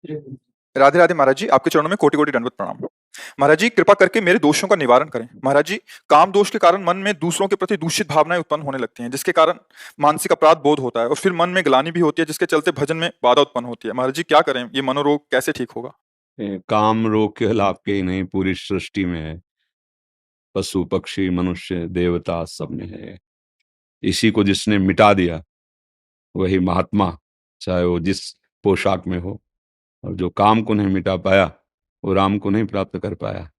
राधे राधे महाराज जी, आपके चरणों में कोटि कोटि दंडवत प्रणाम। महाराज जी, कृपा करके मेरे दोषों का निवारण करें। महाराज जी, काम दोष के कारण मन में दूसरों के प्रति दूषित भावनाएं उत्पन्न होने लगती हैं, जिसके कारण मानसिक अपराध बोध होता है और फिर मन में ग्लानि भी होती है, जिसके चलते भजन में बाधा उत्पन्न होती है। महाराज जी, क्या करें? ये मनोरोग कैसे ठीक होगा? काम रोग केवल आपके ही नहीं, पूरी सृष्टि में है। पशु पक्षी मनुष्य देवता सब में है। इसी को जिसने मिटा दिया वही महात्मा, चाहे वो जिस पोशाक में हो। और जो काम को नहीं मिटा पाया वो राम को नहीं प्राप्त कर पाया।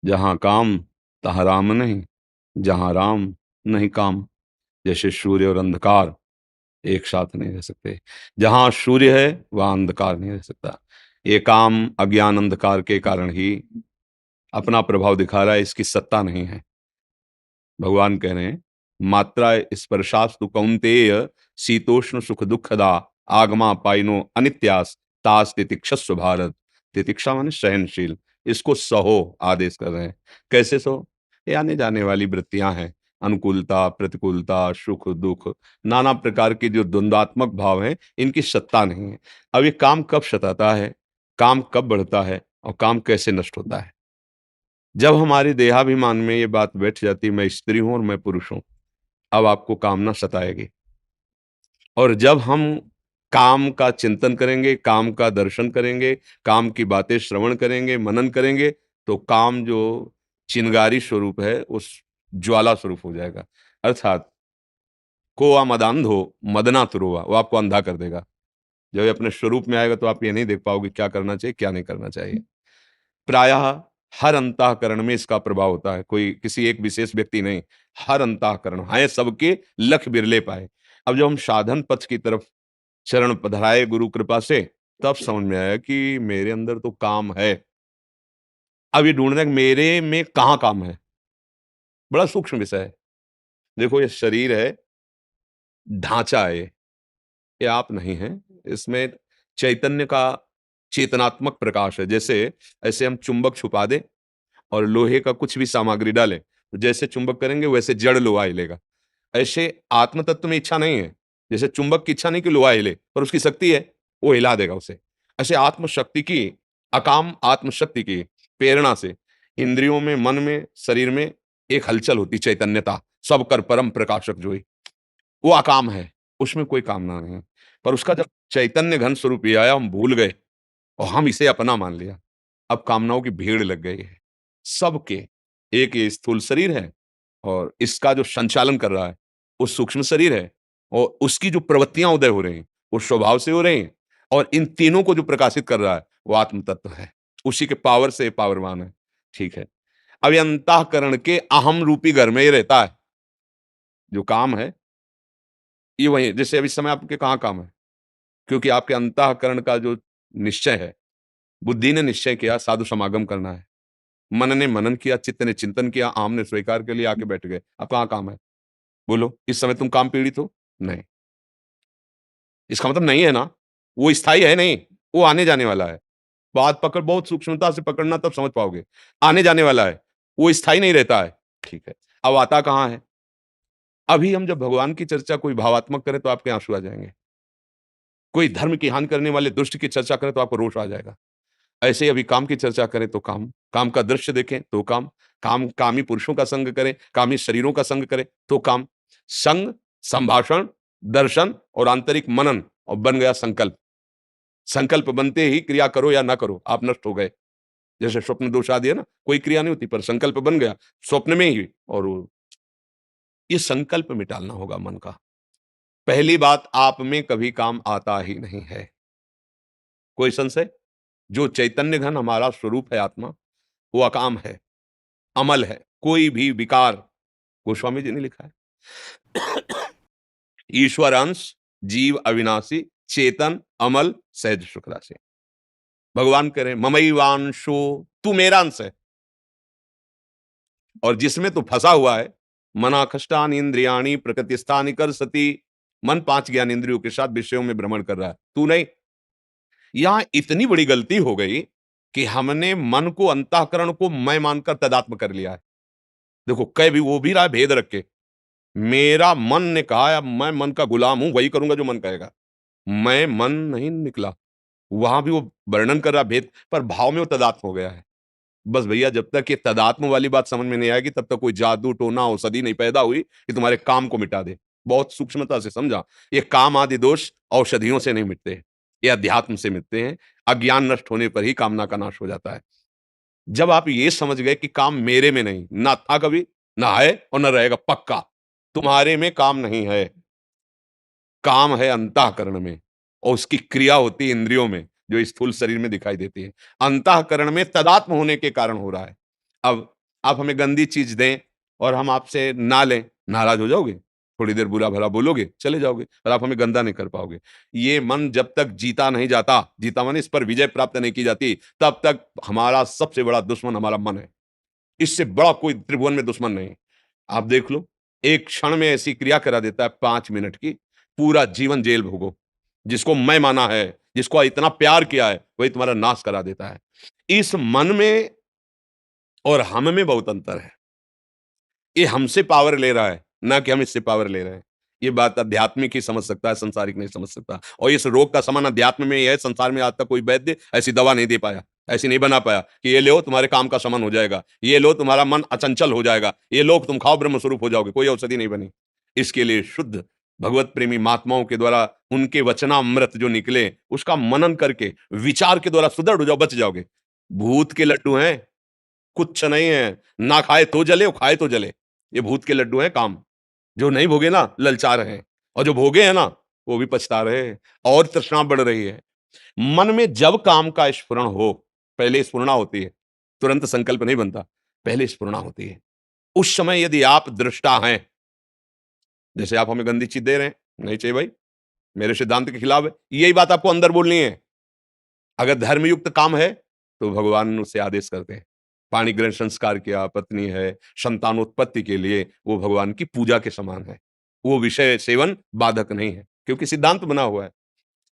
जहां काम तहां राम नहीं, जहां राम नहीं काम। जैसे सूर्य और अंधकार एक साथ नहीं रह सकते। जहां सूर्य है वहां अंधकार नहीं रह सकता। ये काम अज्ञान अंधकार के कारण ही अपना प्रभाव दिखा रहा है, इसकी सत्ता नहीं है। भगवान कह रहे हैं, मात्रा स्पर्शास्तु कौन्तेय शीतोष्ण सुख दुखदा आगमा पाइनो अनित्यास तास तितिक्षस्व भारत। तितिक्षा माने सहनशील, इसको सहो आदेश कर रहे हैं। कैसे सहो? ये आने जाने वाली वृत्तियां हैं, अनुकूलता प्रतिकूलता सुख दुख, नाना प्रकार के जो द्वंद्वात्मक भाव हैं, इनकी सत्ता नहीं है। अब ये काम कब सताता है, काम कब बढ़ता है और काम कैसे नष्ट होता है? जब हमारे देहाभिमान में ये बात बैठ जाती, मैं स्त्री हूं और मैं पुरुष हूं, अब आपको कामना सताएगी। और जब हम काम का चिंतन करेंगे, काम का दर्शन करेंगे, काम की बातें श्रवण करेंगे, मनन करेंगे, तो काम जो चिनगारी स्वरूप है उस ज्वाला स्वरूप हो जाएगा। अर्थात कोआ मदांधो मदना तुरोवा, वो आपको अंधा कर देगा। जब ये अपने स्वरूप में आएगा तो आप ये नहीं देख पाओगे क्या करना चाहिए क्या नहीं करना चाहिए। प्रायः हर अंतःकरण में इसका प्रभाव होता है, कोई किसी एक विशेष व्यक्ति नहीं, हर अंतःकरण है सबके, लख बिरले पाए। अब जब हम साधन पथ की तरफ चरण पधराए गुरु कृपा से, तब समझ में आया कि मेरे अंदर तो काम है। अब ये ढूंढना है कि मेरे में कहाँ काम है। बड़ा सूक्ष्म विषय है। देखो, ये शरीर है, ढांचा है, ये आप नहीं है। इसमें चैतन्य का चेतनात्मक प्रकाश है। जैसे ऐसे हम चुंबक छुपा दें और लोहे का कुछ भी सामग्री डालें, तो जैसे चुंबक करेंगे वैसे जड़ लोहा हिलेगा। ऐसे आत्म तत्व में इच्छा नहीं है। जैसे चुंबक की इच्छा नहीं कि लोहा हिले, पर उसकी शक्ति है, वो हिला देगा उसे। ऐसे आत्मशक्ति की, अकाम आत्मशक्ति की प्रेरणा से इंद्रियों में, मन में, शरीर में एक हलचल होती, चैतन्यता। सब कर परम प्रकाशक जोई, वो अकाम है, उसमें कोई कामना नहीं है। पर उसका जब चैतन्य घन स्वरूप ये आया, हम भूल गए और हम इसे अपना मान लिया। अब कामनाओं की भीड़ लग गई है सबके। एक ये स्थूल शरीर है और इसका जो संचालन कर रहा है वो सूक्ष्म शरीर है, और उसकी जो प्रवृत्तियां उदय हो रही हैं वो स्वभाव से हो रही हैं, और इन तीनों को जो प्रकाशित कर रहा है वो आत्म तत्व है। उसी के पावर से पावरवान है। ठीक है। अब ये अंतःकरण के अहम रूपी घर में ये रहता है। जो काम है ये वही, जैसे अभी समय आपके कहाँ काम है, क्योंकि आपके अंतःकरण का जो निश्चय है, बुद्धि ने निश्चय किया साधु समागम करना है, मन ने मनन किया, चित्त ने चिंतन किया, आम ने स्वीकार के लिए आके बैठ गए। अब कहाँ काम है? बोलो, इस समय तुम काम पीड़ित हो? नहीं। इसका मतलब नहीं है ना, वो स्थायी है नहीं, वो आने जाने वाला है। बात पकड़, बहुत सूक्ष्मता से पकड़ना, तब समझ पाओगे। आने जाने वाला है, वो स्थायी नहीं रहता है। ठीक है। अब आता कहाँ है? अभी हम जब भगवान की चर्चा कोई भावात्मक करें तो आपके आंसू आ जाएंगे। कोई धर्म की हानि करने वाले दुष्ट की चर्चा करें तो आपको रोष आ जाएगा। ऐसे ही अभी काम की चर्चा करें तो काम, काम का दृश्य देखें तो काम, काम कामी पुरुषों का संग करें, कामी शरीरों का संग करें तो काम। संग, संभाषण, दर्शन और आंतरिक मनन, और बन गया संकल्प। संकल्प बनते ही क्रिया करो या ना करो, आप नष्ट हो गए। जैसे स्वप्न दोष आदि है ना, कोई क्रिया नहीं होती पर संकल्प बन गया स्वप्न में ही। और ये संकल्प मिटालना होगा मन का। पहली बात, आप में कभी काम आता ही नहीं है। कोई संशय? जो चैतन्य घन हमारा स्वरूप है आत्मा, वो अकाम है, अमल है, कोई भी विकार। गोस्वामी जी ने लिखा है, ईश्वर अंश, जीव अविनाशी, चेतन अमल, सहज सुख राशि। भगवान कह रहे ममैवांशो, तू मेरा अंश है। और जिसमें तू फंसा हुआ है, मनाखष्टानि इंद्रियाणि प्रकृतिस्थानि कर सती, मन पांच ज्ञान इंद्रियों के साथ विषयों में भ्रमण कर रहा है, तू नहीं। यहां इतनी बड़ी गलती हो गई कि हमने मन को, अंतःकरण को मैं मानकर तदात्म कर लिया है। देखो, कह भी वो भी रहा है भेद रख के। मेरा मन ने कहा, अब मैं मन का गुलाम हूं, वही करूंगा जो मन कहेगा। मैं मन नहीं निकला, वहां भी वो वर्णन कर रहा भेद, पर भाव में वो तदात्म हो गया है। बस भैया, जब तक ये तदात्म वाली बात समझ में नहीं आएगी तब तक कोई जादू टोना औषधि नहीं पैदा हुई कि तुम्हारे काम को मिटा दे। बहुत सूक्ष्मता से समझा, ये काम आदि दोष औषधियों से नहीं मिटते, ये अध्यात्म से मिटते हैं। अज्ञान नष्ट होने पर ही कामना का नाश हो जाता है। जब आप ये समझ गए कि काम मेरे में नहीं, ना था कभी, ना है और ना रहेगा, पक्का तुम्हारे में काम नहीं है, काम है अंतःकरण में, और उसकी क्रिया होती है इंद्रियों में, जो स्थूल शरीर में दिखाई देती है। अंतःकरण में तदात्म होने के कारण हो रहा है। अब आप हमें गंदी चीज दें और हम आपसे ना लें, नाराज हो जाओगे, थोड़ी देर बुरा भला बोलोगे, चले जाओगे, और आप हमें गंदा नहीं कर पाओगे। ये मन जब तक जीता नहीं जाता, जीता माने इस पर विजय प्राप्त नहीं की जाती, तब तक हमारा सबसे बड़ा दुश्मन हमारा मन है। इससे बड़ा कोई त्रिभुवन में दुश्मन नहीं। आप देख लो, एक क्षण में ऐसी क्रिया करा देता है 5 मिनट की, पूरा जीवन जेल भोगो। जिसको मैं माना है, जिसको इतना प्यार किया है, वही तुम्हारा नाश करा देता है। इस मन में और हम में बहुत अंतर है। ये हमसे पावर ले रहा है, ना कि हम इससे पावर ले रहे हैं। ये बात आध्यात्मिक ही समझ सकता है, संसारिक नहीं समझ सकता। और इस रोग का समाधान अध्यात्म में ही है। संसार में आज तक कोई वैद्य ऐसी दवा नहीं दे पाया, ऐसी नहीं बना पाया कि ये लो तुम्हारे काम का शमन हो जाएगा, ये लो तुम्हारा मन अचंचल हो जाएगा, ये लो तुम खाओ ब्रह्म स्वरूप हो जाओगे। कोई औषधि नहीं बनी। इसके लिए शुद्ध भगवत प्रेमी महात्माओं के द्वारा उनके वचनामृत जो निकले, उसका मनन करके विचार के द्वारा सुदृढ़ हो जाओ, बच जाओगे। भूत के लड्डू हैं, कुछ नहीं है। ना खाए तो जले, और खाए तो जले। ये भूत के लड्डू हैं काम। जो नहीं भोगे ना, ललचा रहे हैं, और जो भोगे हैं ना, वो भी पछता रहे हैं, और तृष्णा बढ़ रही है। मन में जब काम का स्फुरण हो, पहले स्फुरणा होती है, तुरंत संकल्प नहीं बनता, पहले स्फुरणा होती है। उस समय यदि आप दृष्टा हैं, जैसे आप हमें गंदी चीज दे रहे हैं, नहीं चाहिए भाई, मेरे सिद्धांत के खिलाफ है, यही बात आपको अंदर बोलनी है। अगर धर्मयुक्त काम है तो भगवान उससे आदेश करते हैं। पाणी ग्रहण संस्कार किया, पत्नी है, संतानोत्पत्ति के लिए वो भगवान की पूजा के समान है। वो विषय सेवन बाधक नहीं है, क्योंकि सिद्धांत बना हुआ है।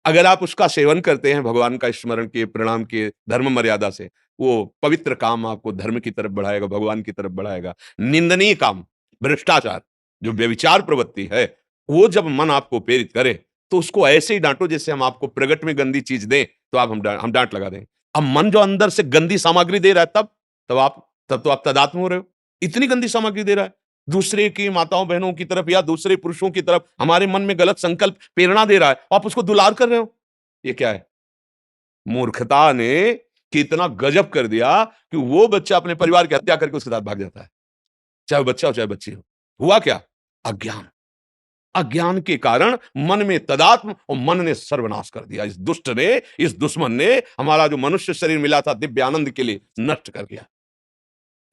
अगर आप उसका सेवन करते हैं भगवान का स्मरण किए, प्रणाम किए, धर्म मर्यादा से, वो पवित्र काम आपको धर्म की तरफ बढ़ाएगा, भगवान की तरफ बढ़ाएगा। निंदनीय काम, भ्रष्टाचार, जो व्यभिचार प्रवृत्ति है, वो जब मन आपको प्रेरित करे, तो उसको ऐसे ही डांटो जैसे हम आपको प्रगट में गंदी चीज दें, तो आप हम डांट लगा दें। अब मन जो अंदर से गंदी सामग्री दे रहा है, तब तो आप तदात्म हो रहे हो। इतनी गंदी सामग्री दे रहा है, दूसरे की माताओं बहनों की तरफ या दूसरे पुरुषों की तरफ हमारे मन में गलत संकल्प प्रेरणा दे रहा है, आप उसको दुलार कर रहे हो। ये क्या है? मूर्खता ने कितना गजब कर दिया कि वो बच्चा अपने परिवार की हत्या करके उसके साथ भाग जाता है, चाहे वो बच्चा हो चाहे बच्ची हो। हुआ क्या? अज्ञान। अज्ञान के कारण मन में तदात्म, और मन ने सर्वनाश कर दिया। इस दुष्ट ने, इस दुश्मन ने हमारा जो मनुष्य शरीर मिला था दिव्य आनंद के लिए, नष्ट कर दिया।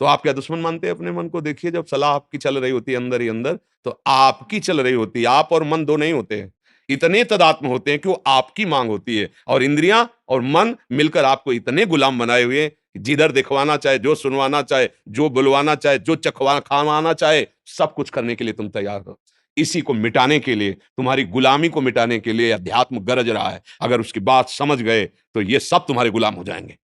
तो आप क्या दुश्मन मानते हैं अपने मन को? देखिए, जब सलाह आपकी चल रही होती है अंदर ही अंदर, तो आपकी चल रही होती है। आप और मन दो नहीं होते हैं, इतने तदात्म होते हैं कि वो आपकी मांग होती है, और इंद्रियां और मन मिलकर आपको इतने गुलाम बनाए हुए हैं कि जिधर दिखवाना चाहे, जो सुनवाना चाहे, जो बुलवाना चाहे, जो चखवा खावाना चाहे, सब कुछ करने के लिए तुम तैयार हो। इसी को मिटाने के लिए, तुम्हारी गुलामी को मिटाने के लिए अध्यात्म गरज रहा है। अगर उसकी बात समझ गए तो ये सब तुम्हारे गुलाम हो जाएंगे।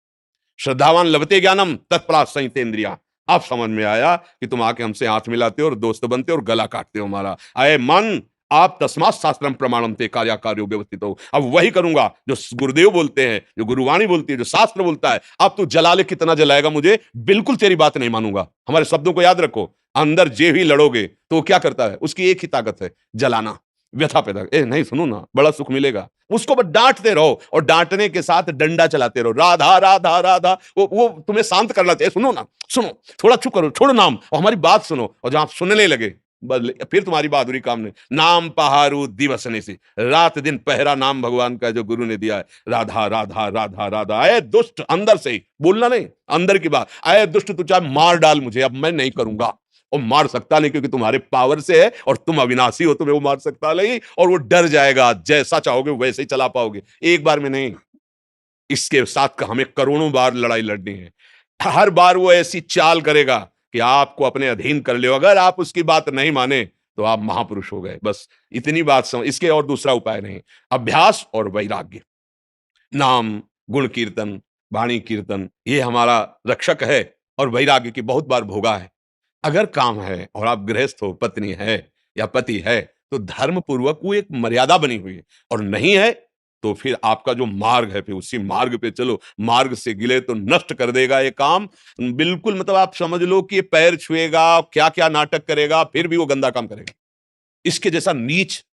श्रद्धावान लभते ज्ञानम तत्परा संहितेन्द्रिया। अब समझ में आया कि तुम आके हमसे हाथ मिलाते हो और दोस्त बनते हो और गला काटते हो हमारा। अय मन, आप तस्मात् शास्त्रम प्रमाणम ते कार्या कार्यो व्यवस्थित हो। अब वही करूंगा जो गुरुदेव बोलते हैं, जो गुरुवाणी बोलती है, जो शास्त्र बोलता है। अब तू जला ले, कितना जलाएगा मुझे, बिल्कुल तेरी बात नहीं मानूंगा। हमारे शब्दों को याद रखो। अंदर जे भी लड़ोगे तो वो क्या करता है? उसकी एक ही ताकत है, जलाना, व्यथा पैदा। ए नहीं, सुनो ना, बड़ा सुख मिलेगा। उसको बस डांटते रहो, और डांटने के साथ डंडा चलाते रहो, राधा राधा राधा। वो तुम्हें शांत करना चाहिए। सुनो ना, सुनो, थोड़ा चुप करो, छोड़ो नाम, और हमारी बात सुनो। और जब आप सुनने लगे, बदले फिर तुम्हारी बहादुरी काम नहीं। नाम पहारू दिवसने से, रात दिन पहरा नाम भगवान का जो गुरु ने दिया है। राधा राधा राधा राधा। अय दुष्ट, अंदर से ही बोलना नहीं, अंदर की बात। अय दुष्ट, तू चाहे मार डाल मुझे, अब मैं नहीं करूंगा। और मार सकता नहीं, क्योंकि तुम्हारे पावर से है, और तुम अविनाशी हो, तुम्हें वो मार सकता नहीं। और वो डर जाएगा, जैसा चाहोगे वैसे ही चला पाओगे, एक बार में नहीं। इसके साथ हमें करोड़ों बार लड़ाई लड़नी है। हर बार वो ऐसी चाल करेगा कि आपको अपने अधीन कर ले। अगर आप उसकी बात नहीं माने तो आप महापुरुष हो गए। बस इतनी बात समझ, इसके और दूसरा उपाय नहीं। अभ्यास और वैराग्य, नाम, गुण कीर्तन, वाणी कीर्तन, ये हमारा रक्षक है। और वैराग्य की बहुत बार भोगा है। अगर काम है और आप गृहस्थ हो, पत्नी है या पति है, तो धर्म पूर्वक वो एक मर्यादा बनी हुई है। और नहीं है तो फिर आपका जो मार्ग है फिर उसी मार्ग पे चलो, मार्ग से गिले तो नष्ट कर देगा ये काम। बिल्कुल मतलब आप समझ लो कि ये पैर छुएगा, क्या क्या नाटक करेगा, फिर भी वो गंदा काम करेगा। इसके जैसा नीच,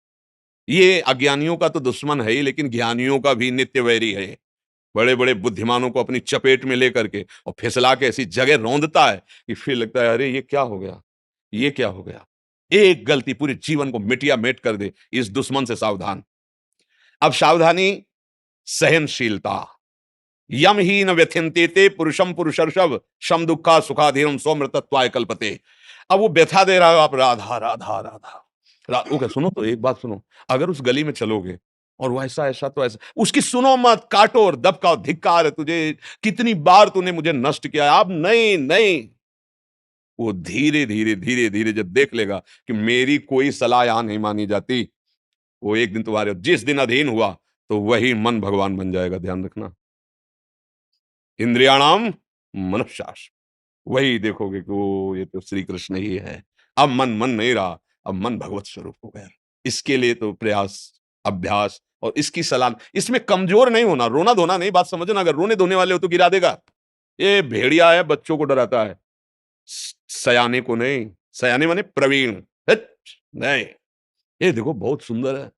ये अज्ञानियों का तो दुश्मन है ही, लेकिन ज्ञानियों का भी नित्य वैरी है। बड़े बड़े बुद्धिमानों को अपनी चपेट में लेकर के और फिसला के ऐसी जगह रौंदता है कि फिर लगता है अरे ये क्या हो गया, ये क्या हो गया। एक गलती पूरे जीवन को मिटिया मेट कर दे। इस दुश्मन से सावधान। अब सावधानी, सहनशीलता। यम ही न व्यथिन्ते ते पुरुषम पुरुषर्षभ शम दुखा सुखाधीनम सौमृतत्वाय कल्पते। अब वो व्यथा दे रहा है, आप राधा राधा राधा ओके सुनो तो एक बात सुनो, अगर उस गली में चलोगे और वो ऐसा ऐसा तो ऐसा, उसकी सुनो मत, काटो और दबकाओ, धिक्कार है तुझे, कितनी बार तूने मुझे नष्ट किया है। अब नहीं नहीं, वो धीरे धीरे धीरे धीरे जब देख लेगा कि मेरी कोई सलाह यहां नहीं मानी जाती, वो एक दिन तुम्हारे जिस दिन अधीन हुआ तो वही मन भगवान बन जाएगा। ध्यान रखना, इंद्रियाणाम मनश्शास, वही देखोगे कि वो ये तो श्री कृष्ण ही है। अब मन मन नहीं रहा, अब मन भगवत स्वरूप हो गया। इसके लिए तो प्रयास, अभ्यास और इसकी सलाह। इसमें कमजोर नहीं होना, रोना धोना नहीं, बात समझना। अगर रोने धोने वाले हो तो गिरा देगा। ये भेड़िया है, बच्चों को डराता है, सयाने को नहीं। सयाने माने प्रवीण। हट, नहीं, ये देखो बहुत सुंदर है,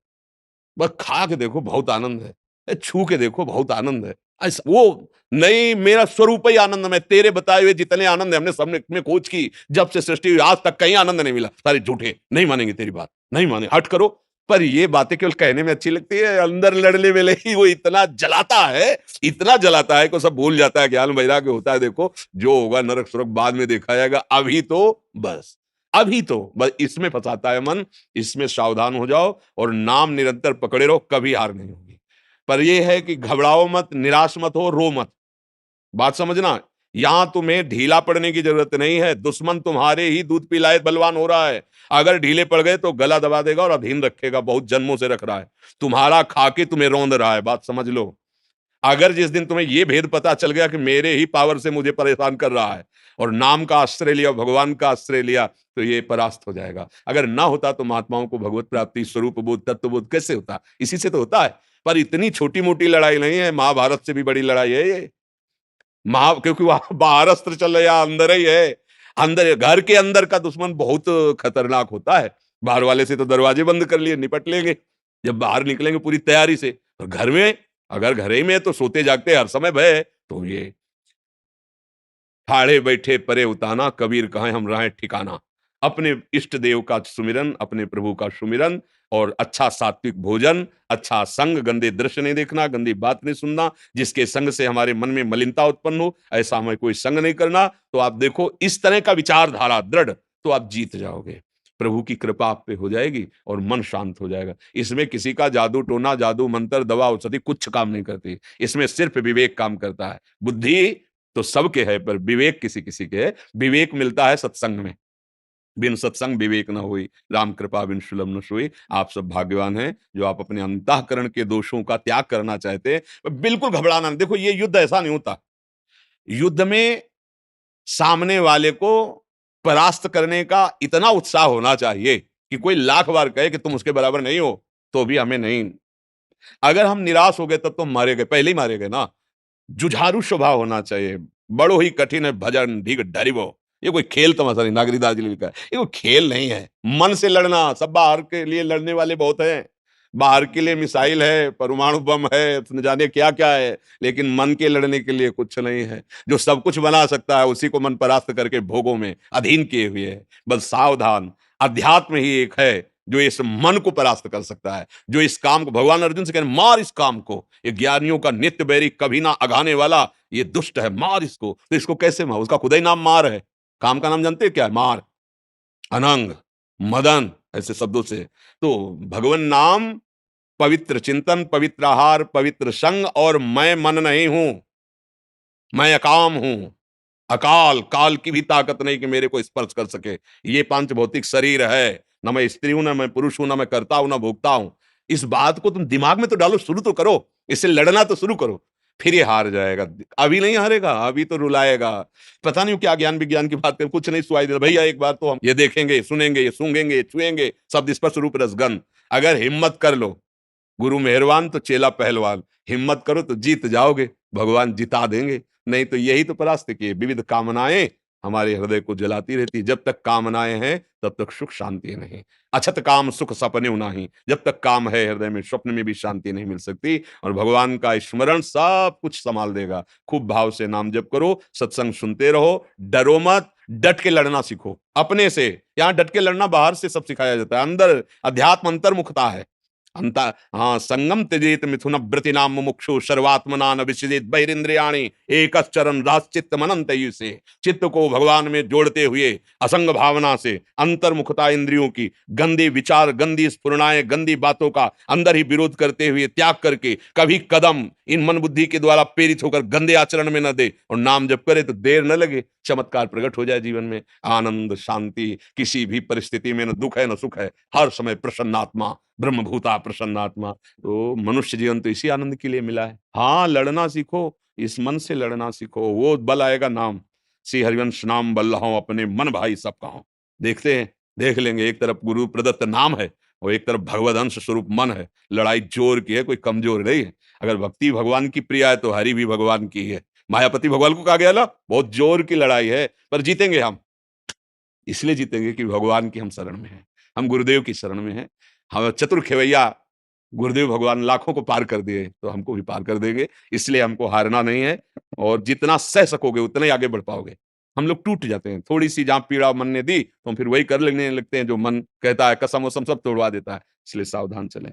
बस खा के देखो बहुत आनंद है, छू के देखो बहुत आनंद है। ऐसा वो नहीं, मेरा स्वरूप ही आनंद। में तेरे बताए हुए जितने आनंद है हमने सबने में खोज की, जब से सृष्टि हुई आज तक कहीं आनंद नहीं मिला। सारे झूठे, नहीं मानेंगे तेरी बात, नहीं माने, हट करो। पर ये बातें केवल कहने में अच्छी लगती है, अंदर लड़ने वेले ही वो इतना जलाता है, इतना जलाता है कि सब भूल जाता है। ज्ञान वैराग्य होता है, देखो जो होगा नरक स्वर्ग बाद में देखा जाएगा, अभी तो बस, अभी तो बस इसमें फंसाता है मन। इसमें सावधान हो जाओ और नाम निरंतर पकड़े रहो, कभी हार नहीं होगी। पर यह है कि घबराओ मत, निराश मत हो, रो मत। बात समझना, यहां तुम्हें ढीला पड़ने की जरूरत नहीं है। दुश्मन तुम्हारे ही दूध पिलाए बलवान हो रहा है। अगर ढीले पड़ गए तो गला दबा देगा और अधीन रखेगा, बहुत जन्मों से रख रहा है, तुम्हारा खाके तुम्हें रौंद रहा है। बात समझ लो, अगर जिस दिन तुम्हें यह भेद पता चल गया कि मेरे ही पावर से मुझे परेशान कर रहा है और नाम का आश्रय लिया, भगवान का आश्रय लिया, तो ये परास्त हो जाएगा। अगर ना होता तो महात्माओं को भगवत प्राप्ति, स्वरूप बोध, तत्व बोध कैसे होता? इसी से तो होता है। पर इतनी छोटी मोटी लड़ाई नहीं है, महाभारत से भी बड़ी लड़ाई है ये। क्योंकि वहां बाहर अस्त्र चल रहा, अंदर ही है। अंदर, घर के अंदर का दुश्मन बहुत खतरनाक होता है। बाहर वाले से तो दरवाजे बंद कर लिए, निपट लेंगे। जब बाहर निकलेंगे पूरी तैयारी से। और घर में, अगर घर ही में तो सोते जागते हर समय भय है। तो ये ठाड़े बैठे परे उताना, कबीर कहें हम राहें ठिकाना। अपने इष्ट देव का सुमिरन, अपने प्रभु का सुमिरन और अच्छा सात्विक भोजन, अच्छा संग, गंदे दृश्य नहीं देखना, गंदी बात नहीं सुनना। जिसके संग से हमारे मन में मलिनता उत्पन्न हो, ऐसा हमें कोई संग नहीं करना। तो आप देखो, इस तरह का विचारधारा दृढ़, तो आप जीत जाओगे। प्रभु की कृपा आप पे हो जाएगी और मन शांत हो जाएगा। इसमें किसी का जादू टोना, जादू मंत्र, दवा औषधि कुछ काम नहीं करती। इसमें सिर्फ विवेक काम करता है। बुद्धि तो सबके है, पर विवेक किसी किसी के है। विवेक मिलता है सत्संग में। बिन सत्संग विवेक न हुई, राम कृपा बिन सुलभ न सोई। आप सब भाग्यवान हैं जो आप अपने अंतःकरण के दोषों का त्याग करना चाहते हैं। बिल्कुल घबराना नहीं। देखो, ये युद्ध ऐसा नहीं होता। युद्ध में सामने वाले को परास्त करने का इतना उत्साह होना चाहिए कि कोई लाख बार कहे कि तुम उसके बराबर नहीं हो, तो भी हमें नहीं। अगर हम निराश हो गए तब तो मारे गए, पहले ही मारे गए ना। जुझारू स्वभाव होना चाहिए। बड़ो ही कठिन है भजन ढीग डरिबो। ये कोई खेल तमाशा नहीं, नागरी दार्जिलिंग का ये कोई खेल नहीं है। मन से लड़ना, सब बाहर के लिए लड़ने वाले बहुत हैं। बाहर के लिए मिसाइल है, परमाणु बम है, न जाने क्या क्या है, लेकिन मन के लड़ने के लिए कुछ नहीं है। जो सब कुछ बना सकता है उसी को मन परास्त करके भोगों में अधीन किए हुए है। बस सावधान, अध्यात्म ही एक है जो इस मन को परास्त कर सकता है। जो इस काम को, भगवान अर्जुन से कह रहे मार इस काम को, ये ज्ञानियों का नित्य बैरी, कभी ना अघाने वाला, ये दुष्ट है, मार इसको। तो इसको कैसे मार? उसका खुदा ही नाम मार है। काम का नाम जानते हैं क्या है? मार, अनंग, मदन, ऐसे शब्दों से। तो भगवान नाम, पवित्र चिंतन, पवित्र आहार, पवित्र संग, और मैं मन नहीं हूं, मैं अकाम हूं। अकाल, काल की भी ताकत नहीं कि मेरे को स्पर्श कर सके। ये पांच भौतिक शरीर है, ना मैं स्त्री हूं, ना मैं पुरुष हूं, ना मैं करता हूं, ना भोगता हूं। इस बात को तुम दिमाग में तो डालो, शुरू तो करो, इससे लड़ना तो शुरू करो, फिर ये हार जाएगा। अभी नहीं हारेगा, अभी तो रुलाएगा। पता नहीं क्या ज्ञान विज्ञान की बात कर, कुछ नहीं सुनाई देता। भैया एक बार तो हम ये देखेंगे, सुनेंगे, ये सूंघेंगे, छुएंगे, शब्द स्पर्श रूप रसगंध। अगर हिम्मत कर लो गुरु मेहरबान तो चेला पहलवान, हिम्मत करो तो जीत जाओगे, भगवान जिता देंगे। नहीं तो यही तो परास्त की है, विविध कामनाएं हमारे हृदय को जलाती रहती। जब तक कामनाएं हैं तब तक सुख शांति नहीं। अछत काम सुख सपने नहीं, जब तक काम है हृदय में स्वप्न में भी शांति नहीं मिल सकती। और भगवान का स्मरण सब कुछ संभाल देगा। खूब भाव से नाम जप करो, सत्संग सुनते रहो, डरो मत, डट के लड़ना सीखो अपने से। यहाँ डट के लड़ना बाहर से सब सिखाया जाता है, अंदर अध्यात्म अंतर्मुखता है। अंता हाँ, संगम त्यजेत मिथुन व्रति नाम मुमुक्षु सर्वात्मना न विसृजेत बहिरिंद्रियाणि एकश्चरन् राश्चित्त मनंत से। चित्त को भगवान में जोड़ते हुए असंग भावना से, अंतर्मुखता इंद्रियों की, गंदे विचार, गंदी स्फुरणाएं, गंदी बातों का अंदर ही विरोध करते हुए त्याग करके कभी कदम इन मन बुद्धि के द्वारा प्रेरित होकर गंदे आचरण में न दे और नाम जप करे तो देर न लगे, चमत्कार प्रकट हो जाए जीवन में। आनंद शांति, किसी भी परिस्थिति में न दुख है न सुख है, हर समय प्रसन्नात्मा, ब्रह्मभूता प्रसन्नात्मा। तो मनुष्य जीवन तो इसी आनंद के लिए मिला है। हाँ, लड़ना सीखो, इस मन से लड़ना सीखो, वो बल आएगा नाम। श्री हरिवंश नाम बल्लहों अपने मन भाई सब कहो। देखते हैं, देख लेंगे, एक तरफ गुरु प्रदत्त नाम है और एक तरफ भगवद अंश स्वरूप मन है। लड़ाई जोर की है, कोई कमजोर नहीं है। अगर भक्ति भगवान की प्रिय है तो हरि भी भगवान की है। मायापति भगवान को कहा गया ना, बहुत जोर की लड़ाई है, पर जीतेंगे हम। इसलिए जीतेंगे कि भगवान की हम शरण में हैं, हम गुरुदेव की शरण में हैं। हम चतुर खेवैया गुरुदेव भगवान लाखों को पार कर दिए, तो हमको भी पार कर देंगे। इसलिए हमको हारना नहीं है और जितना सह सकोगे उतना ही आगे बढ़ पाओगे। हम लोग टूट जाते हैं, थोड़ी सी जहाँ पीड़ा मन ने दी तो हम फिर वही कर लेने लगते हैं जो मन कहता है, कसम वसम सब तोड़वा देता है। इसलिए सावधान चलें।